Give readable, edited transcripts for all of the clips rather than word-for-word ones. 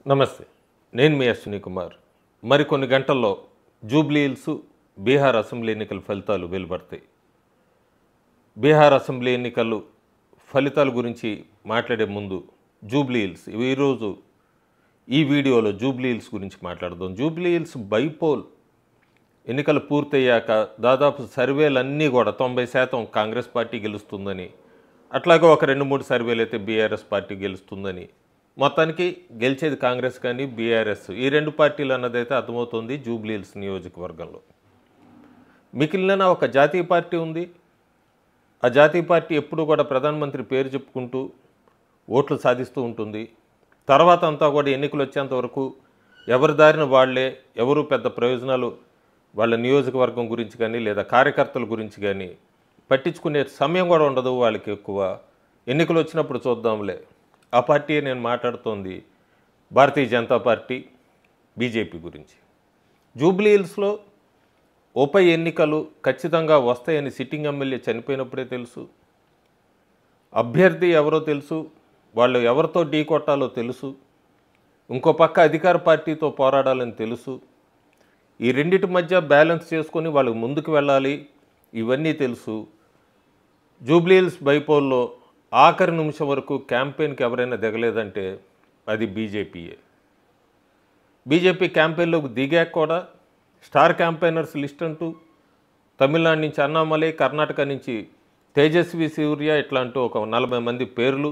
నమస్తే. నేను మీ అశ్విని కుమార్. మరికొన్ని గంటల్లో జూబ్లీ హిల్స్ బీహార్ అసెంబ్లీ ఎన్నికల ఫలితాలు వెలువడతాయి. బీహార్ అసెంబ్లీ ఎన్నికలు ఫలితాల గురించి మాట్లాడే ముందు జూబ్లీ హిల్స్ ఈరోజు ఈ వీడియోలో జూబ్లీ హిల్స్ గురించి మాట్లాడదాం. జూబ్లీ హిల్స్ బైపోల్ ఎన్నికలు పూర్తయ్యాక దాదాపు సర్వేలన్నీ కూడా 90% కాంగ్రెస్ పార్టీ గెలుస్తుందని, అట్లాగే ఒక 2-3 సర్వేలు అయితే బీఆర్ఎస్ పార్టీ గెలుస్తుందని, మొత్తానికి గెలిచేది కాంగ్రెస్ కానీ బీఆర్ఎస్ ఈ రెండు పార్టీలు అన్నదైతే అర్థమవుతుంది జూబ్లీ హిల్స్ నియోజకవర్గంలో. మిగిలిన ఒక జాతీయ పార్టీ ఉంది. ఆ జాతీయ పార్టీ ఎప్పుడు కూడా ప్రధానమంత్రి పేరు చెప్పుకుంటూ ఓట్లు సాధిస్తూ ఉంటుంది. తర్వాత అంతా కూడా ఎన్నికలు వచ్చేంత వరకు ఎవరి దారిన వాళ్లే, ఎవరు పెద్ద ప్రయోజనాలు వాళ్ళ నియోజకవర్గం గురించి కానీ లేదా కార్యకర్తల గురించి కానీ పట్టించుకునే సమయం కూడా ఉండదు వాళ్ళకి ఎక్కువ. ఎన్నికలు వచ్చినప్పుడు చూద్దాంలే. ఆ పార్టీ నేను మాట్లాడుతోంది భారతీయ జనతా పార్టీ, బీజేపీ గురించి. జూబ్లీ హిల్స్లో ఉప ఎన్నికలు ఖచ్చితంగా వస్తాయని సిట్టింగ్ ఎమ్మెల్యే చనిపోయినప్పుడే తెలుసు. అభ్యర్థి ఎవరో తెలుసు, వాళ్ళు ఎవరితో ఢీ కొట్టాలో తెలుసు. ఇంకో పక్క అధికార పార్టీతో పోరాడాలని తెలుసు. ఈ రెండింటి మధ్య బ్యాలెన్స్ చేసుకొని వాళ్ళు ముందుకు వెళ్ళాలి, ఇవన్నీ తెలుసు. జూబ్లీ హిల్స్ బైపోల్లో ఆఖరి నిమిషం వరకు క్యాంపెయిన్కి ఎవరైనా దిగలేదంటే అది బీజేపీయే. బీజేపీ క్యాంపెయిన్లోకి దిగాక కూడా స్టార్ క్యాంపెయినర్స్ లిస్ట్ అంటూ తమిళనాడు నుంచి అన్నామలై, కర్ణాటక నుంచి తేజస్వి సూర్య ఇట్లాంటూ ఒక 40 మంది పేర్లు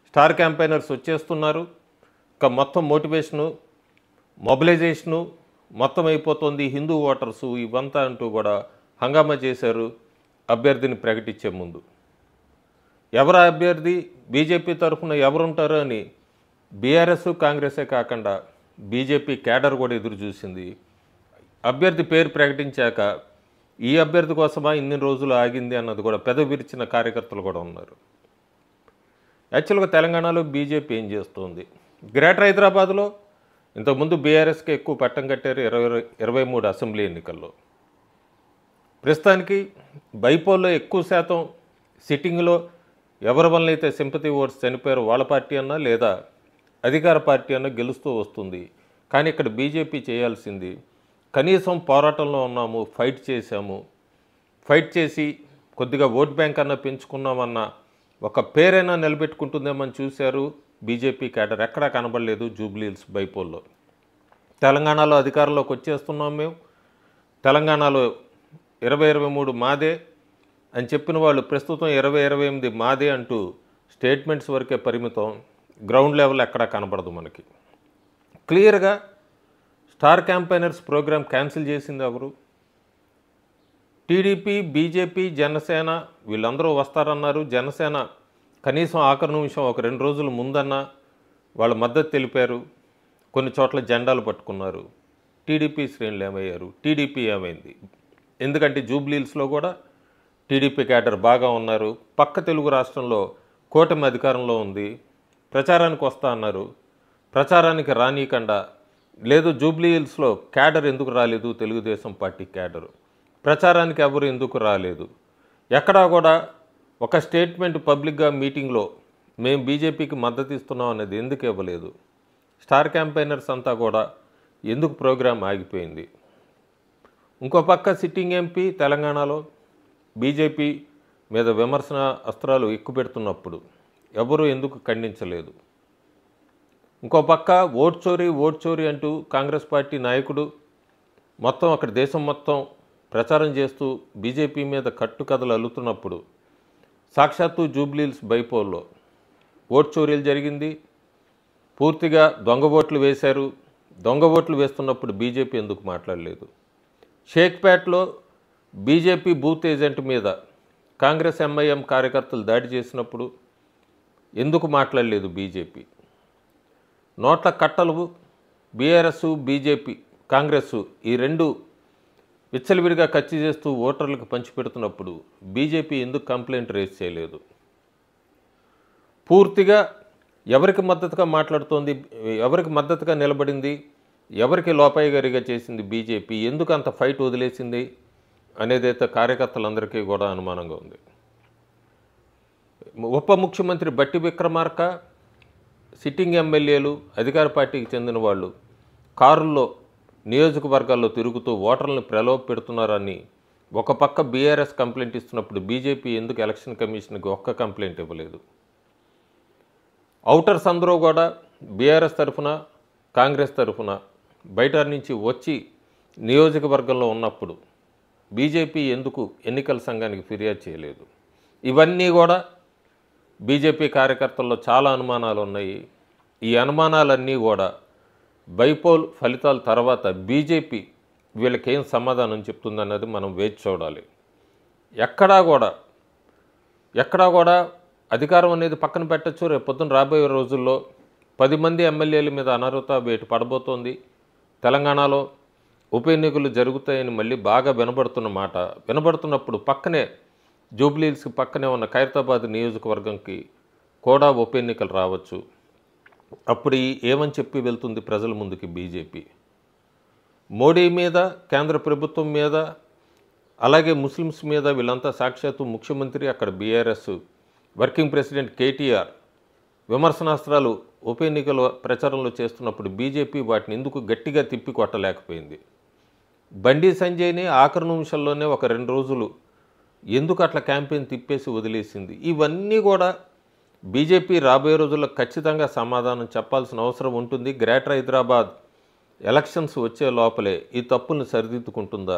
స్టార్ క్యాంపెయినర్స్ వచ్చేస్తున్నారు. ఇక మొత్తం మోటివేషను, మొబిలైజేషను మొత్తం అయిపోతుంది. హిందూ ఓటర్సు ఇవంతా అంటూ కూడా హంగామా చేశారు అభ్యర్థిని ప్రకటించే ముందు. ఎవరు అభ్యర్థి, బీజేపీ తరఫున ఎవరుంటారు అని బీఆర్ఎస్ కాంగ్రెసే కాకుండా బీజేపీ కేడర్ కూడా ఎదురు చూసింది. అభ్యర్థి పేరు ప్రకటించాక ఈ అభ్యర్థి కోసమా ఇన్ని రోజులు ఆగింది అన్నది కూడా పెదవి విరిచిన కార్యకర్తలు కూడా ఉన్నారు. యాక్చువల్గా తెలంగాణలో బీజేపీ ఏం చేస్తుంది? గ్రేటర్ హైదరాబాద్లో ఇంతకుముందు బీఆర్ఎస్కి ఎక్కువ పట్టం కట్టారు 23 అసెంబ్లీ ఎన్నికల్లో. ప్రస్తుతానికి బైపోల్లో ఎక్కువ శాతం సిట్టింగ్లో ఎవరి వల్ల అయితే సింపతి ఓట్స్ చనిపోయారో వాళ్ళ పార్టీ అన్నా లేదా అధికార పార్టీ అన్నా గెలుస్తూ వస్తుంది. కానీ ఇక్కడ బీజేపీ చేయాల్సింది కనీసం పోరాటంలో ఉన్నాము, ఫైట్ చేశాము, ఫైట్ చేసి కొద్దిగా ఓట్ బ్యాంక్ అన్నా పెంచుకున్నామన్న ఒక పేరైనా నిలబెట్టుకుంటుందేమని చూశారు. బీజేపీ కేడర్ ఎక్కడా కనబడలేదు జూబ్లీ హిల్స్ బైపోల్లో. తెలంగాణలో అధికారంలోకి వచ్చేస్తున్నాం మేము, తెలంగాణలో 2023 మాదే అని చెప్పిన వాళ్ళు ప్రస్తుతం 2028 మాదే అంటూ స్టేట్మెంట్స్ వరకే పరిమితం. గ్రౌండ్ లెవెల్ ఎక్కడా కనబడదు మనకి. క్లియర్గా స్టార్ క్యాంపెయినర్స్ ప్రోగ్రామ్ క్యాన్సిల్ చేసింది ఎవరు? టీడీపీ, బీజేపీ, జనసేన వీళ్ళందరూ వస్తారన్నారు. జనసేన కనీసం ఆఖరి నిమిషం ఒక 2 రోజుల ముందన్నా వాళ్ళ మద్దతు తెలిపారు. కొన్ని చోట్ల జెండాలు పట్టుకున్నారు. టీడీపీ శ్రేణులు ఏమయ్యారు? టీడీపీ ఏమైంది? ఎందుకంటే జూబ్లీ హిల్స్లో కూడా టీడీపీ క్యాడర్ బాగా ఉన్నారు. పక్క తెలుగు రాష్ట్రంలో కూటమి అధికారంలో ఉంది. ప్రచారానికి వస్తా అన్నారు, ప్రచారానికి రానీయకుండా లేదు. జూబ్లీ హిల్స్లో క్యాడర్ ఎందుకు రాలేదు? తెలుగుదేశం పార్టీ క్యాడరు ప్రచారానికి ఎవరు ఎందుకు రాలేదు? ఎక్కడా కూడా ఒక స్టేట్మెంట్ పబ్లిక్గా మీటింగ్లో మేము బీజేపీకి మద్దతు ఇస్తున్నాం అనేది ఎందుకు ఇవ్వలేదు? స్టార్ క్యాంపెయినర్స్ అంతా కూడా ఎందుకు ప్రోగ్రాం ఆగిపోయింది? ఇంకో పక్క సిట్టింగ్ ఎంపీ తెలంగాణలో బీజేపీ మీద విమర్శన అస్త్రాలు ఎక్కుపెడుతున్నప్పుడు ఎవరు ఎందుకు ఖండించలేదు? ఇంకో పక్క ఓట్ చోరీ అంటూ కాంగ్రెస్ పార్టీ నాయకుడు మొత్తం అక్కడ దేశం మొత్తం ప్రచారం చేస్తూ బీజేపీ మీద కట్టుకథలు అల్లుతున్నప్పుడు సాక్షాత్తు జూబ్లీ హిల్స్ బైపోల్లో ఓట్ చోరీలు జరిగింది. పూర్తిగా దొంగ ఓట్లు వేశారు. దొంగ ఓట్లు వేస్తున్నప్పుడు బీజేపీ ఎందుకు మాట్లాడలేదు? షేక్పేట్లో బీజేపీ బూత్ ఏజెంట్ మీద కాంగ్రెస్ ఎంఐఎం కార్యకర్తలు దాడి చేసినప్పుడు ఎందుకు మాట్లాడలేదు బీజేపీ? నోట్ల కట్టలు బీఆర్ఎస్, బీజేపీ, కాంగ్రెస్ ఈ రెండు విచ్చలవిడిగా ఖర్చు చేస్తూ ఓటర్లకు పంచిపెడుతున్నప్పుడు బీజేపీ ఎందుకు కంప్లైంట్ రేస్ చేయలేదు? పూర్తిగా ఎవరికి మద్దతుగా మాట్లాడుతోంది, ఎవరికి మద్దతుగా నిలబడింది, ఎవరికి లోపాయిగారిగా చేసింది బీజేపీ? ఎందుకు అంత ఫైట్ వదిలేసింది అనేదైతే కార్యకర్తలందరికీ కూడా అనుమానంగా ఉంది. ఉప ముఖ్యమంత్రి బట్టి విక్రమార్క సిట్టింగ్ ఎమ్మెల్యేలు అధికార పార్టీకి చెందిన వాళ్ళు కారుల్లో నియోజకవర్గాల్లో తిరుగుతూ ఓటర్లను ప్రలోభ పెడుతున్నారని ఒక పక్క బీఆర్ఎస్ కంప్లైంట్ ఇస్తున్నప్పుడు బీజేపీ ఎందుకు ఎలక్షన్ కమిషన్కి ఒక్క కంప్లైంట్ ఇవ్వలేదు? ఔటర్స్ అందరూ కూడా బీఆర్ఎస్ తరఫున కాంగ్రెస్ తరఫున బయట నుంచి వచ్చి నియోజకవర్గంలో ఉన్నప్పుడు బీజేపీ ఎందుకు ఎన్నికల సంఘానికి ఫిర్యాదు చేయలేదు? ఇవన్నీ కూడా బీజేపీ కార్యకర్తల్లో చాలా అనుమానాలు ఉన్నాయి. ఈ అనుమానాలన్నీ కూడా బైపోల్ ఫలితాల తర్వాత బీజేపీ వీళ్ళకేం సమాధానం చెప్తుందన్నది మనం వేచి చూడాలి. ఎక్కడా కూడా అధికారం అనేది పక్కన పెట్టచ్చు. రేపు పొద్దున రాబోయే రోజుల్లో 10 మంది ఎమ్మెల్యేల మీద అనర్హత వేటు పడబోతోంది. తెలంగాణలో ఉప ఎన్నికలు జరుగుతాయని మళ్ళీ బాగా వినబడుతున్నప్పుడు పక్కనే జూబ్లీహిల్స్కి పక్కనే ఉన్న ఖైరతాబాద్ నియోజకవర్గంకి కూడా ఉప ఎన్నికలు రావచ్చు. అప్పుడు ఏమని చెప్పి వెళ్తుంది ప్రజల ముందుకి బీజేపీ? మోడీ మీద, కేంద్ర ప్రభుత్వం మీద, అలాగే ముస్లిమ్స్ మీద వీళ్ళంతా సాక్షాత్తు ముఖ్యమంత్రి, అక్కడ బీఆర్ఎస్ వర్కింగ్ ప్రెసిడెంట్ కేటీఆర్ విమర్శనాస్త్రాలు ఉప ఎన్నికల ప్రచారంలో చేస్తున్నప్పుడు బీజేపీ వాటిని ఎందుకు గట్టిగా తిప్పి కొట్టలేకపోయింది? బండి సంజయ్ని ఆఖరి నిమిషంలోనే ఒక 2 రోజులు ఎందుకు అట్లా క్యాంపెయిన్ తిప్పేసి వదిలేసింది? ఇవన్నీ కూడా బీజేపీ రాబోయే రోజుల్లో ఖచ్చితంగా సమాధానం చెప్పాల్సిన అవసరం ఉంటుంది. గ్రేటర్ హైదరాబాద్ ఎలక్షన్స్ వచ్చే లోపలే ఈ తప్పులను సరిదిద్దుకుంటుందా,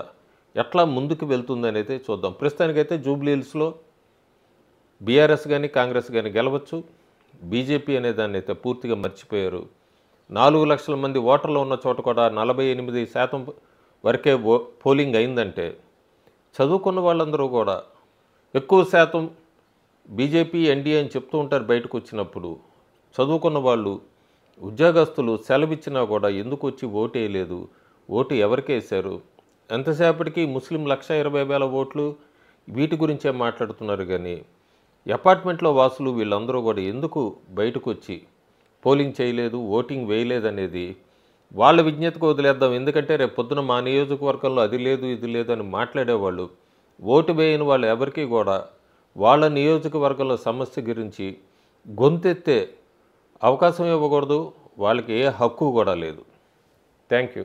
ఎట్లా ముందుకు వెళ్తుందని అయితే చూద్దాం. ప్రస్తుతానికైతే జూబ్లీహిల్స్లో బీఆర్ఎస్ కానీ కాంగ్రెస్ కానీ గెలవచ్చు. బీజేపీ అనే దాన్ని అయితే పూర్తిగా మర్చిపోయారు. 4 లక్షల మంది ఓటర్లు ఉన్న చోట కూడా 48% వరకే పోలింగ్ అయిందంటే చదువుకున్న వాళ్ళందరూ కూడా ఎక్కువ శాతం బీజేపీ ఎన్డీఏ అని చెప్తూ ఉంటారు. బయటకు వచ్చినప్పుడు చదువుకున్న వాళ్ళు, ఉద్యోగస్తులు సెలవిచ్చినా కూడా ఎందుకు వచ్చి ఓటు వేయలేదు, ఓటు ఎవరికి వేశారు? ఎంతసేపటికి ముస్లిం 1,20,000 ఓట్లు వీటి గురించే మాట్లాడుతున్నారు. కానీ అపార్ట్మెంట్లో వాసులు వీళ్ళందరూ కూడా ఎందుకు బయటకు వచ్చి పోలింగ్ చేయలేదు, ఓటింగ్ వేయలేదనేది వాళ్ళ విజ్ఞతకు వదిలేద్దాం. ఎందుకంటే రేపు పొద్దున మా నియోజకవర్గంలో అది లేదు ఇది లేదు అని మాట్లాడేవాళ్ళు, ఓటు వేయని వాళ్ళు ఎవరికీ కూడా వాళ్ళ నియోజకవర్గంలో సమస్య గురించి గొంతెత్తే అవకాశం ఇవ్వకూడదు. వాళ్ళకి ఏ హక్కు కూడా లేదు. Thank you.